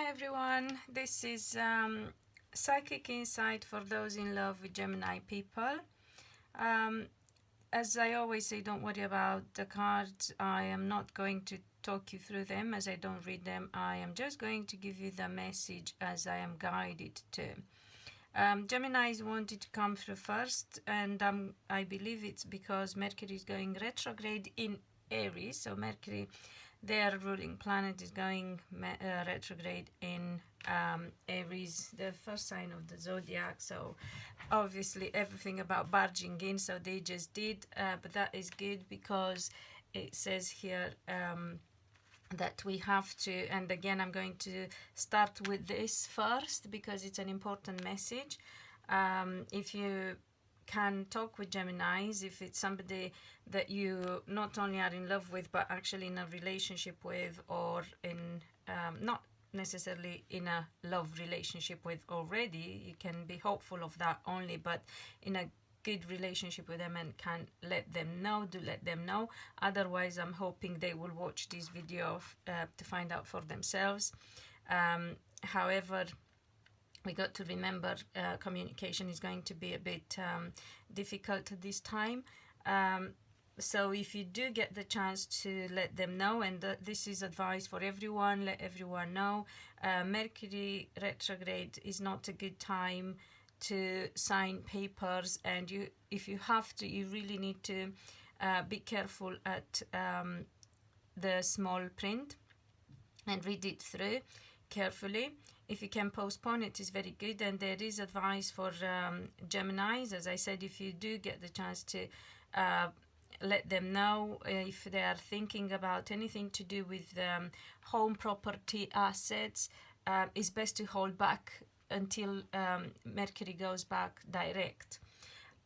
everyone, this is Psychic Insight for those in love with Gemini people. As I always say, don't worry about the cards. I am not going to talk you through them as I don't read them. I am just going to give you the message as I am guided to. Geminis wanted to come through first, and I believe it's because Mercury is going retrograde in Aries. So Mercury, their ruling planet, is going retrograde in Aries, the first sign of the zodiac. So obviously everything about barging in, so they just did, but that is good because it says here that we have to, and again I'm going to start with this first because it's an important message. If you can talk with Geminis, if it's somebody that you not only are in love with but actually in a relationship with, or in not necessarily in a love relationship with already, you can be hopeful of that only, but in a good relationship with them and can let them know, do let them know. Otherwise, I'm hoping they will watch this video to find out for themselves. However, we got to remember communication is going to be a bit difficult at this time. So if you do get the chance to let them know, and this is advice for everyone, let everyone know, Mercury retrograde is not a good time to sign papers, and if you have to, you really need to be careful at the small print and read it through carefully. If you can postpone it, is very good. And there is advice for Geminis, as I said, if you do get the chance to let them know if they are thinking about anything to do with home property assets. It's best to hold back until Mercury goes back direct.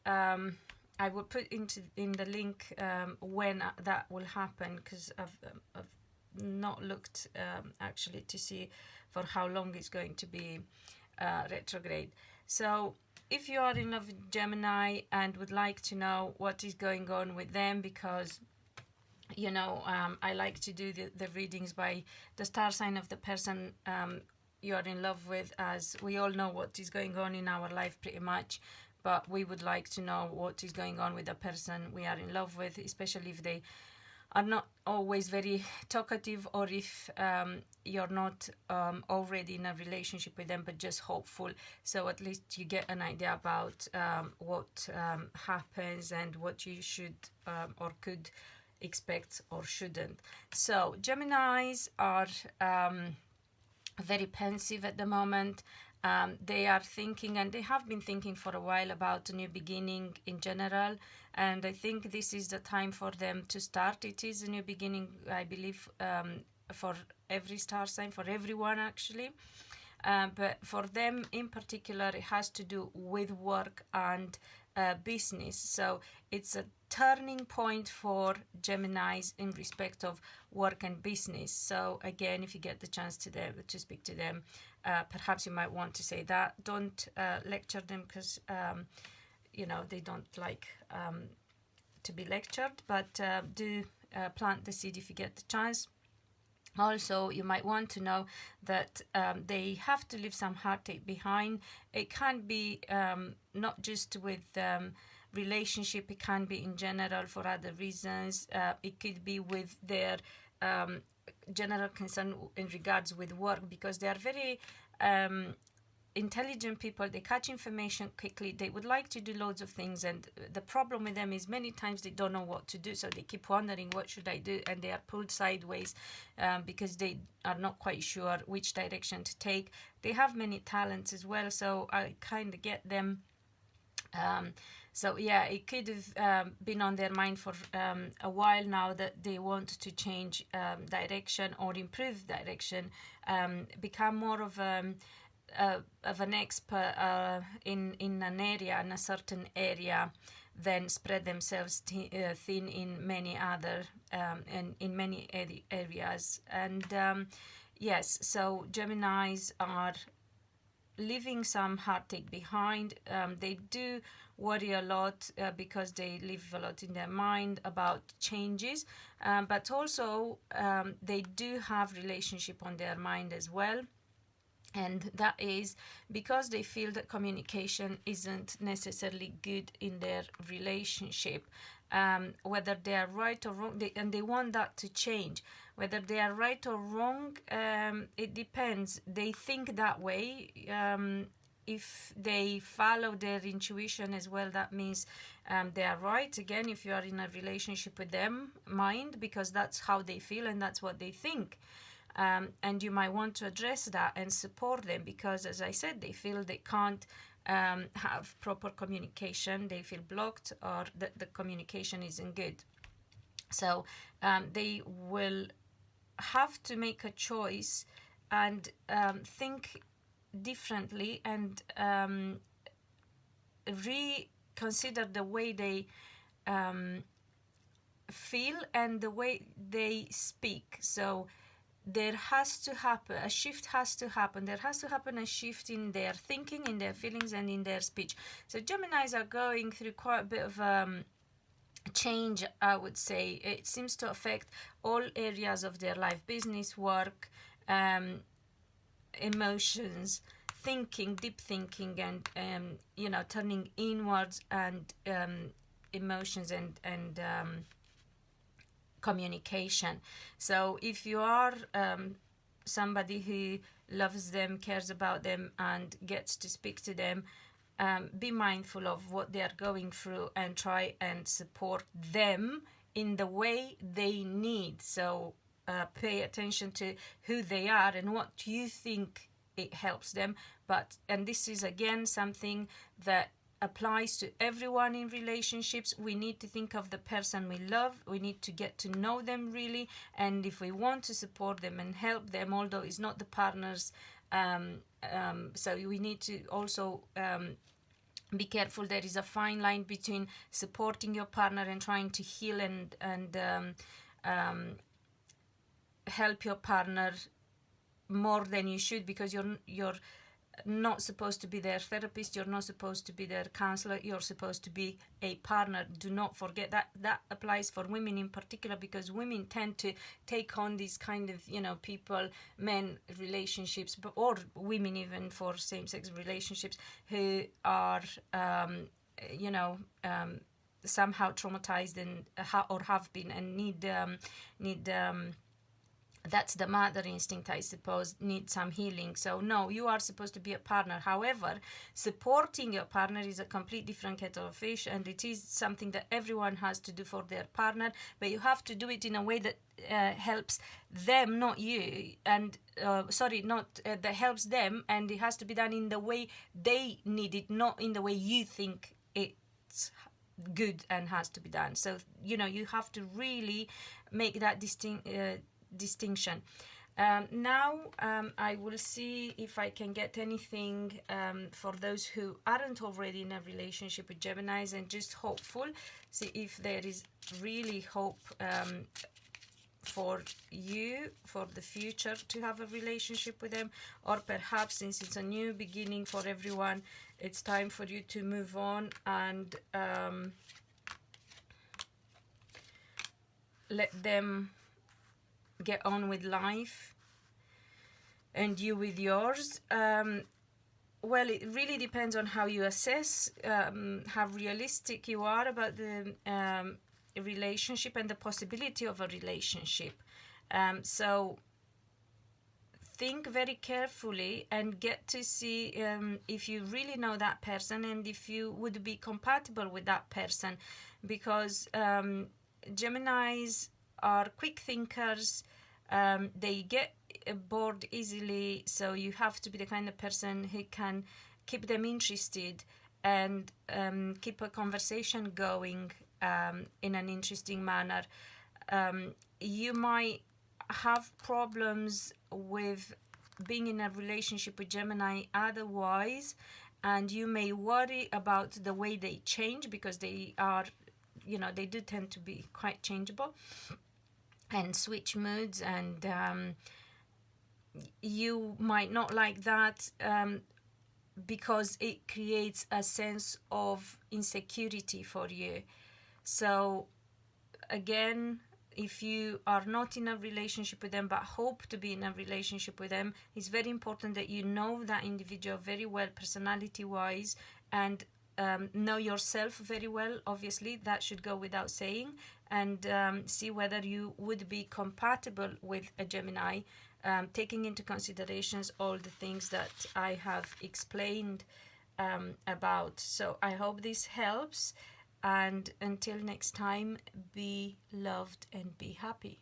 I will put in the link when that will happen, because I've not looked actually to see for how long it's going to be retrograde. So if you are in love with Gemini and would like to know what is going on with them, because you know, I like to do the readings by the star sign of the person you are in love with, as we all know what is going on in our life pretty much, but we would like to know what is going on with the person we are in love with, especially if they are not always very talkative, or if you're not already in a relationship with them but just hopeful. So at least you get an idea about what happens and what you should or could expect or shouldn't. So Geminis are very pensive at the moment. They are thinking, and they have been thinking for a while, about a new beginning in general, and I think this is the time for them to start. It is a new beginning, I believe, for every star sign, for everyone actually, but for them in particular it has to do with work and business. So it's a turning point for Geminis in respect of work and business. So again, if you get the chance to speak to them, perhaps you might want to say that. Don't lecture them, because you know, they don't like to be lectured, but do plant the seed if you get the chance. Also, you might want to know that they have to leave some heartache behind. It can be not just with relationship, it can be in general for other reasons. It could be with their general concern in regards with work, because they are very intelligent people. They catch information quickly. They would like to do loads of things, and the problem with them is many times they don't know what to do, so they keep wondering, what should I do, and they are pulled sideways because they are not quite sure which direction to take. They have many talents as well, so I kind of get them. So yeah, it could have been on their mind for a while now that they want to change direction or improve direction, become more of an expert in an area, in a certain area, then spread themselves thin in many other and in many areas. And yes, so Geminis are leaving some heartache behind. They do worry a lot because they live a lot in their mind about changes, but also they do have relationship on their mind as well. And that is because they feel that communication isn't necessarily good in their relationship. Whether they are right or wrong, and they want that to change. Whether they are right or wrong, it depends. They think that way. If they follow their intuition as well, that means they are right. Again, if you are in a relationship with them, mind, because that's how they feel and that's what they think. And you might want to address that and support them, because, as I said, they feel they can't have proper communication. They feel blocked, or that the communication isn't good. So they will have to make a choice and think differently, and reconsider the way they feel and the way they speak. So there has to happen, a shift has to happen. There has to happen a shift in their thinking, in their feelings, and in their speech. So Geminis are going through quite a bit of change, I would say. It seems to affect all areas of their life: business, work, emotions, thinking, deep thinking, and turning inwards, and emotions, and communication. So if you are somebody who loves them, cares about them, and gets to speak to them, be mindful of what they are going through and try and support them in the way they need. So pay attention to who they are and what you think it helps them. And this is again something that applies to everyone in relationships. We need to think of the person we love. We need to get to know them really, and if we want to support them and help them, although it's not the partners, so we need to also be careful. There is a fine line between supporting your partner and trying to heal and help your partner more than you should, because you're not supposed to be their therapist, you're not supposed to be their counselor, you're supposed to be a partner. Do not forget that. That applies for women in particular, because women tend to take on these kind of people, men relationships, or women even for same-sex relationships, who are somehow traumatized and or have been, and need that's the mother instinct, I suppose, need some healing. So no, you are supposed to be a partner. However, supporting your partner is a complete different kettle of fish, and it is something that everyone has to do for their partner, but you have to do it in a way that helps them, not you, and that helps them, and it has to be done in the way they need it, not in the way you think it's good and has to be done. So you have to really make that distinction. Now I will see if I can get anything for those who aren't already in a relationship with Geminis, and just hopeful, see if there is really hope for you for the future to have a relationship with them, or perhaps since it's a new beginning for everyone, it's time for you to move on and let them get on with life and you with yours. Well, it really depends on how you assess how realistic you are about the relationship and the possibility of a relationship. So think very carefully and get to see if you really know that person and if you would be compatible with that person, because Geminis are quick thinkers. They get bored easily, so you have to be the kind of person who can keep them interested and keep a conversation going in an interesting manner. You might have problems with being in a relationship with Gemini otherwise, and you may worry about the way they change, because they are, they do tend to be quite changeable and switch moods, and you might not like that because it creates a sense of insecurity for you. So again, if you are not in a relationship with them but hope to be in a relationship with them, it's very important that you know that individual very well, personality wise, and know yourself very well. Obviously, that should go without saying, and see whether you would be compatible with a Gemini, taking into considerations all the things that I have explained about. So I hope this helps, and until next time, be loved and be happy.